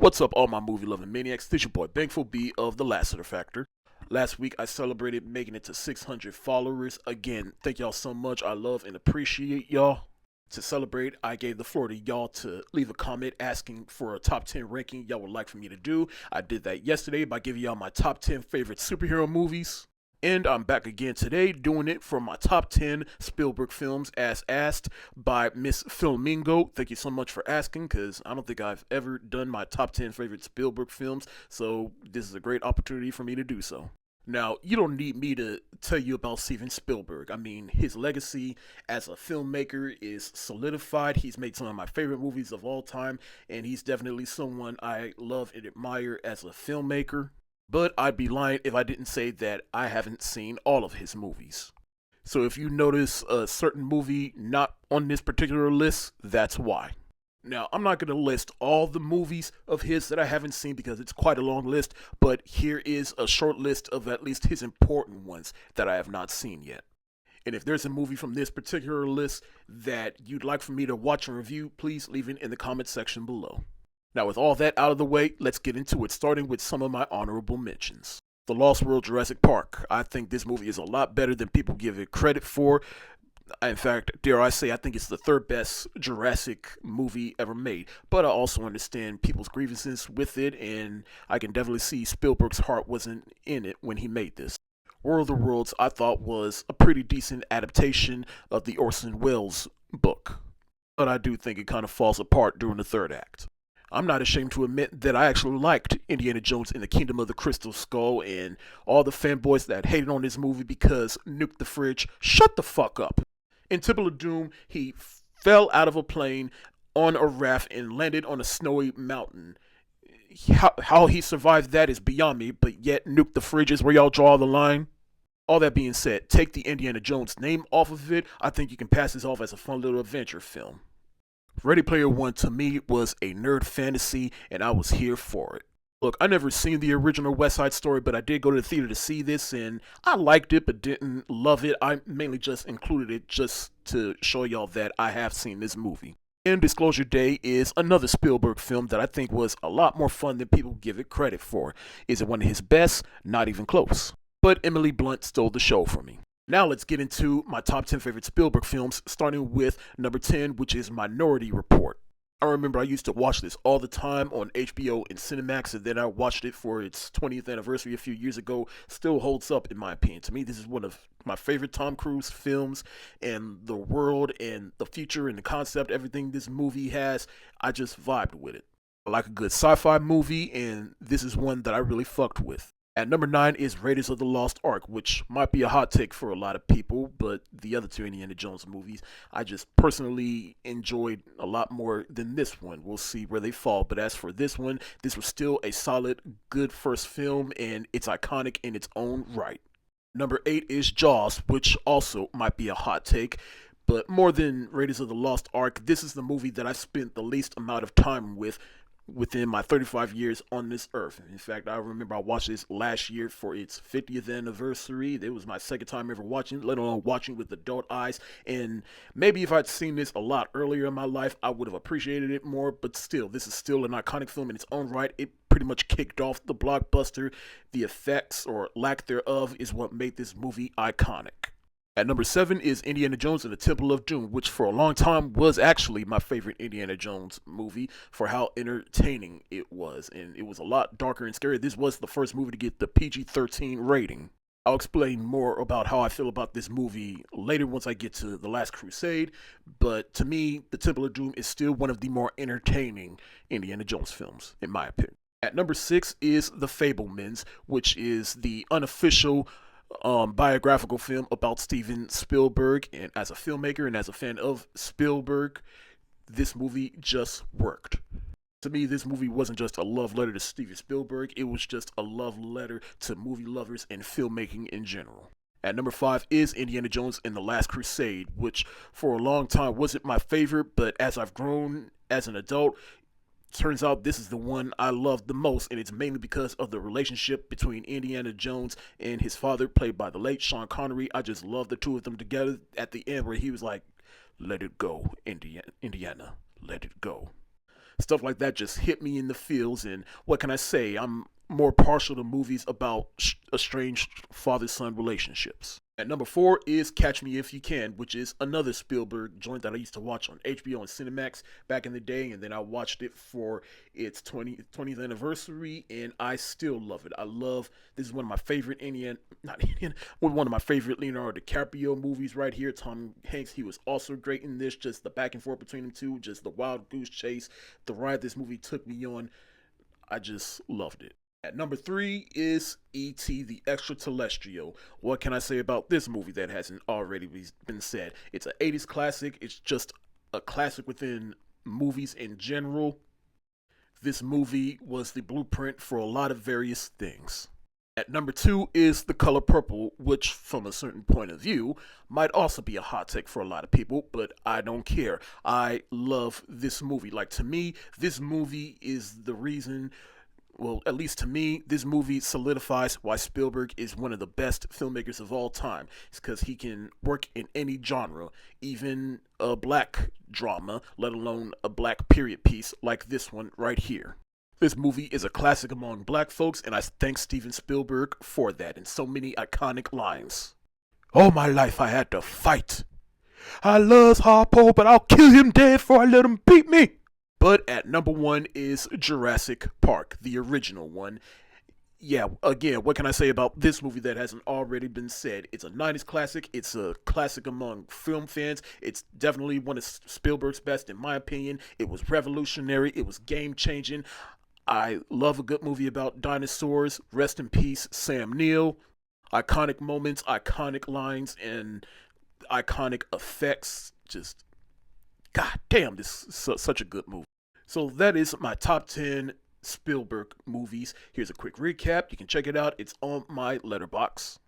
What's up, all my movie loving maniacs? This your boy Thankful B of the Lassiter Factor. Last week I celebrated making it to 600 followers. Again, thank y'all so much. I love and appreciate y'all. To celebrate, I gave the floor to y'all to leave a comment asking for a top 10 ranking y'all would like for me to do. I did that yesterday by giving y'all my top 10 favorite superhero movies. And I'm back again today doing it for my top 10 Spielberg films as asked by Miss Filmingo. Thank you so much for asking, because I don't think I've ever done my top 10 favorite Spielberg films, so this is a great opportunity for me to do so. Now, you don't need me to tell you about Steven Spielberg. I mean, his legacy as a filmmaker is solidified. He's made some of my favorite movies of all time, and he's definitely someone I love and admire as a filmmaker. But I'd be lying if I didn't say that I haven't seen all of his movies. So if you notice a certain movie not on this particular list, that's why. Now, I'm not going to list all the movies of his that I haven't seen because it's quite a long list, but here is a short list of at least his important ones that I have not seen yet. And if there's a movie from this particular list that you'd like for me to watch and review, please leave it in the comment section below. Now, with all that out of the way, let's get into it, starting with some of my honorable mentions. The Lost World Jurassic Park. I think this movie is a lot better than people give it credit for. In fact, dare I say, I think it's the third best Jurassic movie ever made. But I also understand people's grievances with it, and I can definitely see Spielberg's heart wasn't in it when he made this. War of the Worlds, I thought, was a pretty decent adaptation of the Orson Welles book. But I do think it kind of falls apart during the third act. I'm not ashamed to admit that I actually liked Indiana Jones and the Kingdom of the Crystal Skull, and all the fanboys that hated on this movie because Nuke the Fridge, shut the fuck up. In Temple of Doom, he fell out of a plane on a raft and landed on a snowy mountain. How he survived that is beyond me, but yet Nuke the Fridge is where y'all draw the line. All that being said, take the Indiana Jones name off of it. I think you can pass this off as a fun little adventure film. Ready Player One to me was a nerd fantasy, and I was here for it. Look, I never seen the original West Side Story, but I did go to the theater to see this, and I liked it, but didn't love it. I mainly just included it just to show y'all that I have seen this movie. And Disclosure Day is another Spielberg film that I think was a lot more fun than people give it credit for. Is it one of his best? Not even close. But Emily Blunt stole the show for me. Now let's get into my top 10 favorite Spielberg films, starting with number 10, which is Minority Report. I remember I used to watch this all the time on HBO and Cinemax, and then I watched it for its 20th anniversary a few years ago. Still holds up in my opinion. To me, this is one of my favorite Tom Cruise films, and the world and the future and the concept, everything this movie has, I just vibed with it. I like a good sci-fi movie, and this is one that I really fucked with. At number 9 is Raiders of the Lost Ark, which might be a hot take for a lot of people, but the other two Indiana Jones movies, I just personally enjoyed a lot more than this one. We'll see where they fall, but as for this one, this was still a solid, good first film, and it's iconic in its own right. Number 8 is Jaws, which also might be a hot take, but more than Raiders of the Lost Ark, this is the movie that I spent the least amount of time with within my 35 years on this earth. In fact, I remember I watched this last year for its 50th anniversary. It was my second time ever watching it, let alone watching with adult eyes. And maybe if I'd seen this a lot earlier in my life, I would have appreciated it more. But still, this is still an iconic film in its own right. It pretty much kicked off the blockbuster. The effects, or lack thereof, is what made this movie iconic. At number 7 is Indiana Jones and the Temple of Doom, which for a long time was actually my favorite Indiana Jones movie for how entertaining it was. And it was a lot darker and scary. This was the first movie to get the PG-13 rating. I'll explain more about how I feel about this movie later once I get to The Last Crusade, but to me, The Temple of Doom is still one of the more entertaining Indiana Jones films, in my opinion. At number 6 is The Fabelmans, which is the unofficial biographical film about Steven Spielberg, and as a filmmaker and as a fan of Spielberg, this movie just worked. To me, this movie wasn't just a love letter to Steven Spielberg, it was just a love letter to movie lovers and filmmaking in general. At number 5 is Indiana Jones and the Last Crusade, which for a long time wasn't my favorite, but as I've grown as an adult, turns out this is the one I love the most, and it's mainly because of the relationship between Indiana Jones and his father, played by the late Sean Connery. I just love the two of them together at the end where he was like, "Let it go, Indiana, let it go." Stuff like that just hit me in the feels, and what can I say? I'm more partial to movies about estranged father-son relationships. At number 4 is Catch Me If You Can, which is another Spielberg joint that I used to watch on HBO and Cinemax back in the day, and then I watched it for its 20th anniversary, and I still love it. I love, this is one of my favorite one of my favorite Leonardo DiCaprio movies right here. Tom Hanks, he was also great in this, just the back and forth between them two, just the wild goose chase, the ride this movie took me on. I just loved it. At number 3 is E.T. the Extraterrestrial. What can I say about this movie that hasn't already been said? It's an 80s classic. It's just a classic within movies in general. This movie was the blueprint for a lot of various things. At number 2 is The Color Purple, which, from a certain point of view, might also be a hot take for a lot of people, but I don't care. I love this movie. Like, to me, this movie is the reason, well, at least to me, this movie solidifies why Spielberg is one of the best filmmakers of all time. It's because he can work in any genre, even a black drama, let alone a black period piece like this one right here. This movie is a classic among black folks, and I thank Steven Spielberg for that in so many iconic lines. All my life I had to fight. I love Harpo, but I'll kill him dead before I let him beat me. But at number 1 is Jurassic Park, the original one. Yeah, again, what can I say about this movie that hasn't already been said? It's a 90s classic. It's a classic among film fans. It's definitely one of Spielberg's best, in my opinion. It was revolutionary. It was game-changing. I love a good movie about dinosaurs. Rest in peace, Sam Neill. Iconic moments, iconic lines, and iconic effects. Just, god damn, this is such a good movie. So that is my top 10 Spielberg movies. Here's a quick recap. You can check it out. It's on my Letterboxd.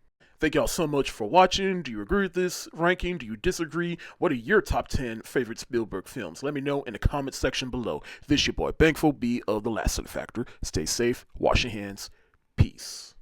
Thank y'all so much for watching. Do you agree with this ranking? Do you disagree? What are your top 10 favorite Spielberg films? Let me know in the comment section below. This your boy, Bankful B of the Lassiter Factor. Stay safe. Wash your hands. Peace.